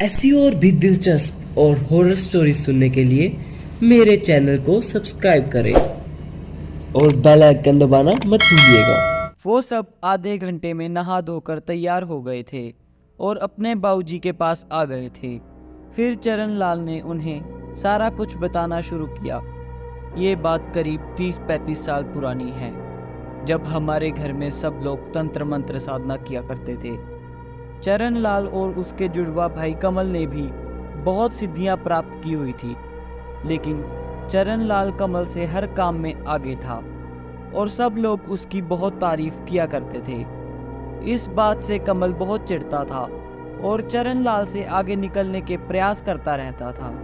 ऐसी और भी दिलचस्प और हॉरर स्टोरी सुनने के लिए मेरे चैनल को सब्सक्राइब करें और बेल आइकन दबाना मत भूलिएगा। वो सब आधे घंटे में नहा धोकर तैयार हो गए थे और अपने बाबूजी के पास आ गए थे। फिर चरण लाल ने उन्हें सारा कुछ बताना शुरू किया। ये बात करीब 30-35 साल पुरानी है, जब हमारे घर में सब लोग तंत्र मंत्र साधना किया करते थे। चरण लाल और उसके जुड़वा भाई कमल ने भी बहुत सिद्धियां प्राप्त की हुई थी, लेकिन चरण लाल कमल से हर काम में आगे था और सब लोग उसकी बहुत तारीफ किया करते थे। इस बात से कमल बहुत चिढ़ता था और चरण लाल से आगे निकलने के प्रयास करता रहता था।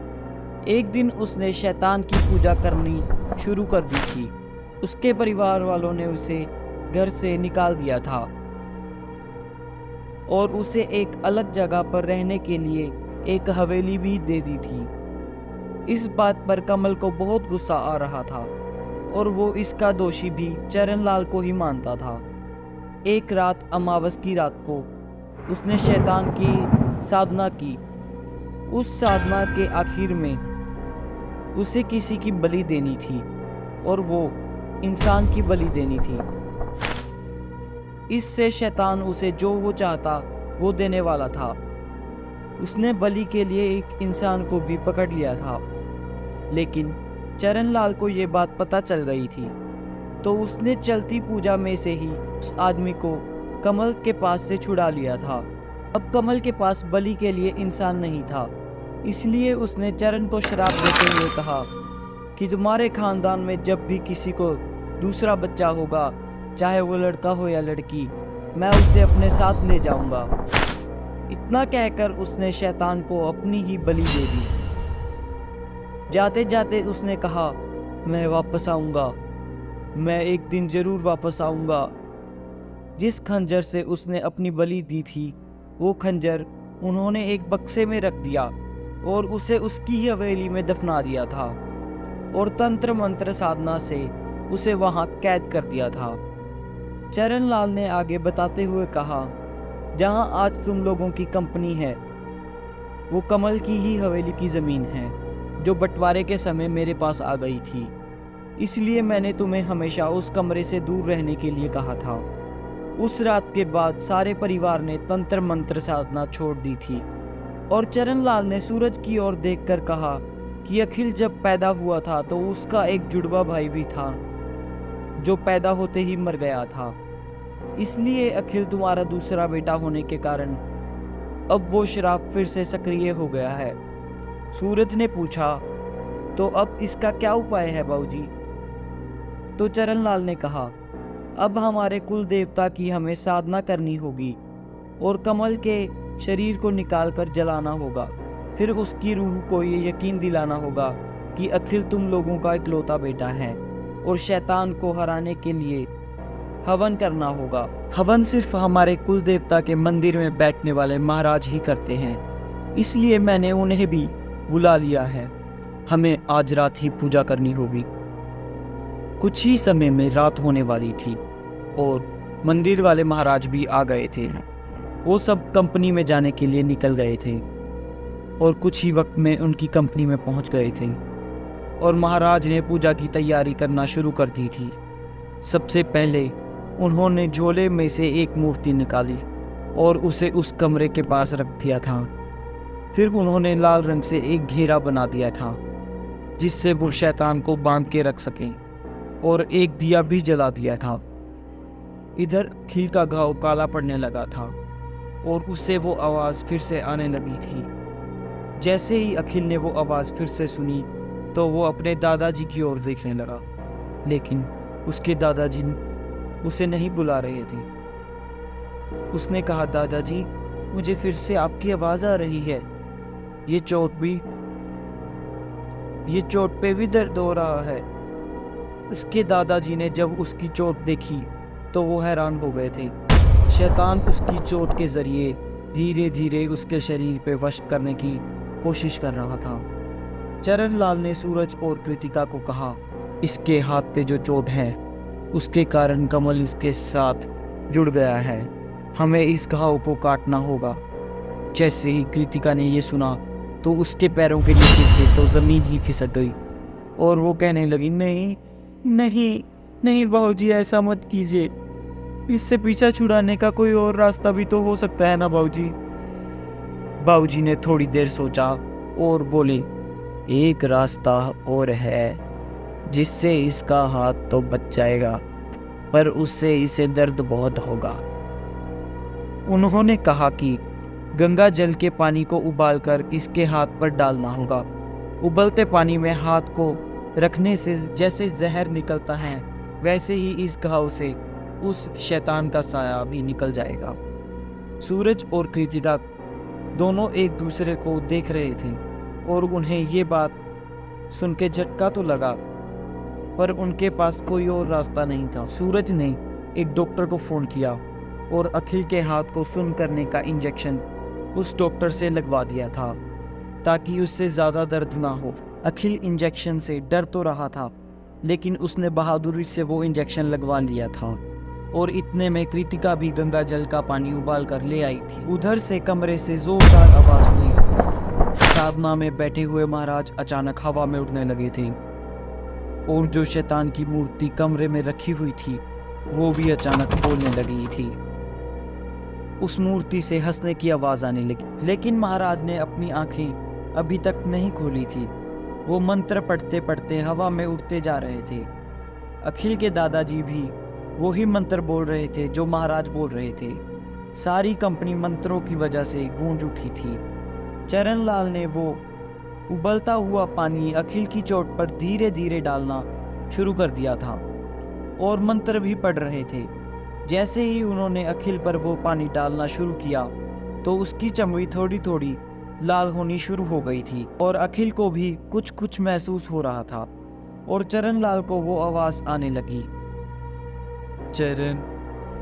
एक दिन उसने शैतान की पूजा करनी शुरू कर दी थी। उसके परिवार वालों ने उसे घर से निकाल दिया था और उसे एक अलग जगह पर रहने के लिए एक हवेली भी दे दी थी। इस बात पर कमल को बहुत गुस्सा आ रहा था और वो इसका दोषी भी चरण लाल को ही मानता था। एक रात अमावस की रात को उसने शैतान की साधना की। उस साधना के आखिर में उसे किसी की बलि देनी थी और वो इंसान की बलि देनी थी। इससे शैतान उसे जो वो चाहता वो देने वाला था। उसने बलि के लिए एक इंसान को भी पकड़ लिया था, लेकिन चरण लाल को ये बात पता चल गई थी, तो उसने चलती पूजा में से ही उस आदमी को कमल के पास से छुड़ा लिया था। अब कमल के पास बलि के लिए इंसान नहीं था, इसलिए उसने चरण को श्राप देते हुए कहा कि तुम्हारे खानदान में जब भी किसी को दूसरा बच्चा होगा, चाहे वो लड़का हो या लड़की, मैं उसे अपने साथ ले जाऊंगा। इतना कहकर उसने शैतान को अपनी ही बलि दे दी। जाते जाते उसने कहा, मैं वापस आऊंगा, मैं एक दिन जरूर वापस आऊंगा। जिस खंजर से उसने अपनी बलि दी थी, वो खंजर उन्होंने एक बक्से में रख दिया और उसे उसकी ही हवेली में दफना दिया था और तंत्र मंत्र साधना से उसे वहां कैद कर दिया था। चरण लाल ने आगे बताते हुए कहा, जहां आज तुम लोगों की कंपनी है, वो कमल की ही हवेली की ज़मीन है, जो बंटवारे के समय मेरे पास आ गई थी। इसलिए मैंने तुम्हें हमेशा उस कमरे से दूर रहने के लिए कहा था। उस रात के बाद सारे परिवार ने तंत्र मंत्र साधना छोड़ दी थी और चरण लाल ने सूरज की ओर देखकर कहा कि अखिल जब पैदा हुआ था तो उसका एक जुड़वा भाई भी था, जो पैदा होते ही मर गया था। इसलिए अखिल तुम्हारा दूसरा बेटा होने के कारण अब वो श्राप फिर से सक्रिय हो गया है। सूरज ने पूछा, तो अब इसका क्या उपाय है बाबूजी? तो चरण लाल ने कहा, अब हमारे कुल देवता की हमें साधना करनी होगी और कमल के शरीर को निकालकर जलाना होगा। फिर उसकी रूह को ये यकीन दिलाना होगा कि अखिल तुम लोगों का इकलौता बेटा है और शैतान को हराने के लिए हवन करना होगा। हवन सिर्फ हमारे कुल देवता के मंदिर में बैठने वाले महाराज ही करते हैं, इसलिए मैंने उन्हें भी बुला लिया है। हमें आज रात ही पूजा करनी होगी। कुछ ही समय में रात होने वाली थी और मंदिर वाले महाराज भी आ गए थे। वो सब कंपनी में जाने के लिए निकल गए थे और कुछ ही वक्त में उनकी कंपनी में पहुंच गए थे और महाराज ने पूजा की तैयारी करना शुरू कर दी थी। सबसे पहले उन्होंने झोले में से एक मूर्ति निकाली और उसे उस कमरे के पास रख दिया था। फिर उन्होंने लाल रंग से एक घेरा बना दिया था, जिससे वो शैतान को बांध के रख सकें, और एक दिया भी जला दिया था। इधर अखिल का घाव काला पड़ने लगा था और उससे वो आवाज़ फिर से आने लगी थी। जैसे ही अखिल ने वो आवाज़ फिर से सुनी तो वो अपने दादाजी की ओर देखने लगा, लेकिन उसके दादाजी उसे नहीं बुला रहे थे। उसने कहा, दादाजी, मुझे फिर से आपकी आवाज़ आ रही है। ये चोट पे भी दर्द हो रहा है। उसके दादाजी ने जब उसकी चोट देखी तो वो हैरान हो गए थे। शैतान उसकी चोट के जरिए धीरे धीरे उसके शरीर पे वश करने की कोशिश कर रहा था। चरण लाल ने सूरज और कृतिका को कहा, इसके हाथ पे जो चोट है उसके कारण कमल इसके साथ जुड़ गया है हमें इस घाव को काटना होगा। जैसे ही कृतिका ने ये सुना तो उसके पैरों के नीचे से तो ज़मीन ही खिसक गई और वो कहने लगी, नहीं नहीं नहीं बाबूजी, ऐसा मत कीजिए। इससे पीछा छुड़ाने का कोई और रास्ता भी तो हो सकता है ना बाबूजी। बाबूजी ने थोड़ी देर सोचा और बोले, एक रास्ता और है जिससे इसका हाथ तो बच जाएगा, पर उससे इसे दर्द बहुत होगा। उन्होंने कहा कि गंगा जल के पानी को उबालकर इसके हाथ पर डालना होगा। उबलते पानी में हाथ को रखने से जैसे जहर निकलता है, वैसे ही इस घाव से उस शैतान का साया भी निकल जाएगा। सूरज और कृतिका दोनों एक दूसरे को देख रहे थे और उन्हें ये बात सुन के झटका तो लगा, पर उनके पास कोई और रास्ता नहीं था। सूरज ने एक डॉक्टर को फ़ोन किया और अखिल के हाथ को सुन्न करने का इंजेक्शन उस डॉक्टर से लगवा दिया था ताकि उससे ज़्यादा दर्द ना हो। अखिल इंजेक्शन से डर तो रहा था, लेकिन उसने बहादुरी से वो इंजेक्शन लगवा लिया था। और इतने में कृतिका भी गंगा जल का पानी उबाल कर ले आई थी। उधर से कमरे से जोरदार आवाज़ हुई। साधना में बैठे हुए महाराज अचानक हवा में उड़ने लगे थे और जो शैतान की मूर्ति कमरे में रखी हुई थी वो भी अचानक बोलने लगी थी। उस मूर्ति से हंसने की आवाज़ आने लगी, लेकिन महाराज ने अपनी आंखें अभी तक नहीं खोली थी। वो मंत्र पढ़ते पढ़ते हवा में उड़ते जा रहे थे। अखिल के दादाजी भी वही मंत्र बोल रहे थे जो महाराज बोल रहे थे। सारी कंपनी मंत्रों की वजह से गूंज उठी थी। चरणलाल ने वो उबलता हुआ पानी अखिल की चोट पर धीरे धीरे डालना शुरू कर दिया था और मंत्र भी पढ़ रहे थे। जैसे ही उन्होंने अखिल पर वो पानी डालना शुरू किया तो उसकी चमड़ी थोड़ी थोड़ी लाल होनी शुरू हो गई थी और अखिल को भी कुछ कुछ महसूस हो रहा था। और चरणलाल को वो आवाज़ आने लगी, चरण,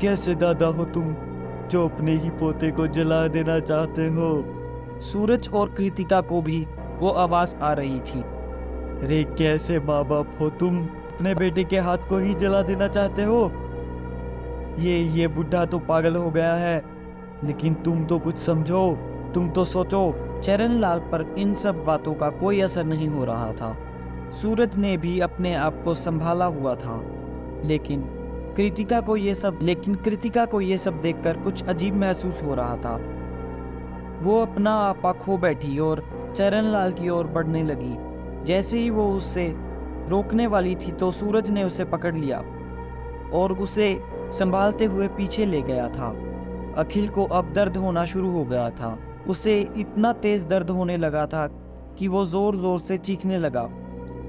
कैसे दादा हो तुम जो अपने ही पोते को जला देना चाहते हो? सूरज और कृतिका को भी वो आवाज़ आ रही थी, रे कैसे माँ बाप हो तुम, अपने बेटे के हाथ को ही जला देना चाहते हो? ये बुढ़ा तो पागल हो गया है, लेकिन तुम तो कुछ समझो, तुम तो सोचो। चरणलाल पर इन सब बातों का कोई असर नहीं हो रहा था। सूरज ने भी अपने आप को संभाला हुआ था, लेकिन कृतिका को ये सब देखकर कुछ अजीब महसूस हो रहा था। वो अपना आपा खो बैठी और चरणलाल की ओर बढ़ने लगी। जैसे ही वो उससे रोकने वाली थी तो सूरज ने उसे पकड़ लिया और उसे संभालते हुए पीछे ले गया था। अखिल को अब दर्द होना शुरू हो गया था। उसे इतना तेज दर्द होने लगा था कि वो जोर जोर से चीखने लगा।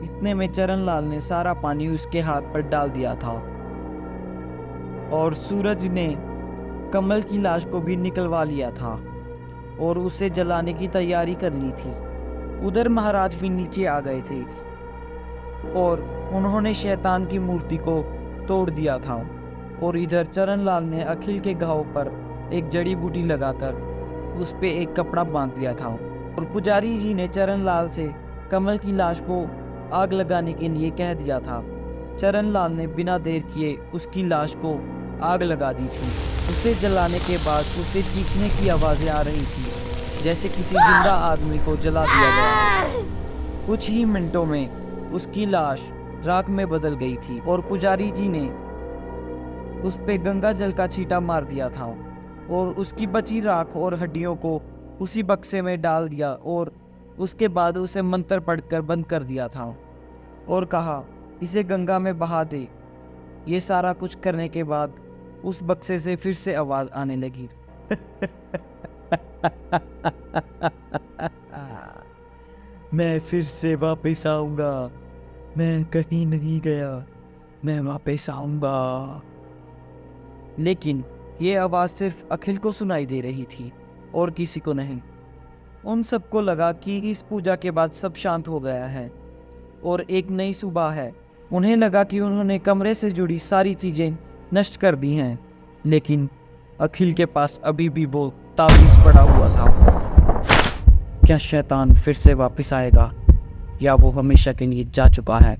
इतने में चरणलाल ने सारा पानी उसके हाथ पर डाल दिया था और सूरज ने कमल की लाश को भी निकलवा लिया था और उसे जलाने की तैयारी कर ली थी। उधर महाराज भी नीचे आ गए थे और उन्होंने शैतान की मूर्ति को तोड़ दिया था। और इधर चरणलाल ने अखिल के घाव पर एक जड़ी बूटी लगाकर उस पे एक कपड़ा बांध दिया था और पुजारी जी ने चरणलाल से कमल की लाश को आग लगाने के लिए कह दिया था। चरणलाल ने बिना देर किए उसकी लाश को आग लगा दी थी। उसे जलाने के बाद उसे चीखने की आवाज़ें आ रही थी, जैसे किसी जिंदा आदमी को जला दिया गया। कुछ ही मिनटों में उसकी लाश राख में बदल गई थी और पुजारी जी ने उस पे गंगा जल का छींटा मार दिया था और उसकी बची राख और हड्डियों को उसी बक्से में डाल दिया और उसके बाद उसे मंत्र पढ़कर बंद कर दिया था और कहा, इसे गंगा में बहा दे। ये सारा कुछ करने के बाद उस बक्से से फिर से आवाज़ आने लगी। मैं फिर से वापस आऊँगा, मैं कहीं नहीं गया, मैं वापस आऊँगा। लेकिन ये आवाज़ सिर्फ अखिल को सुनाई दे रही थी और किसी को नहीं। उन सबको लगा कि इस पूजा के बाद सब शांत हो गया है और एक नई सुबह है। उन्हें लगा कि उन्होंने कमरे से जुड़ी सारी चीज़ें नष्ट कर दी हैं, लेकिन अखिल के पास अभी भी वो तावीज़ पड़ा हुआ था। क्या शैतान फिर से वापस आएगा या वो हमेशा के लिए जा चुका है?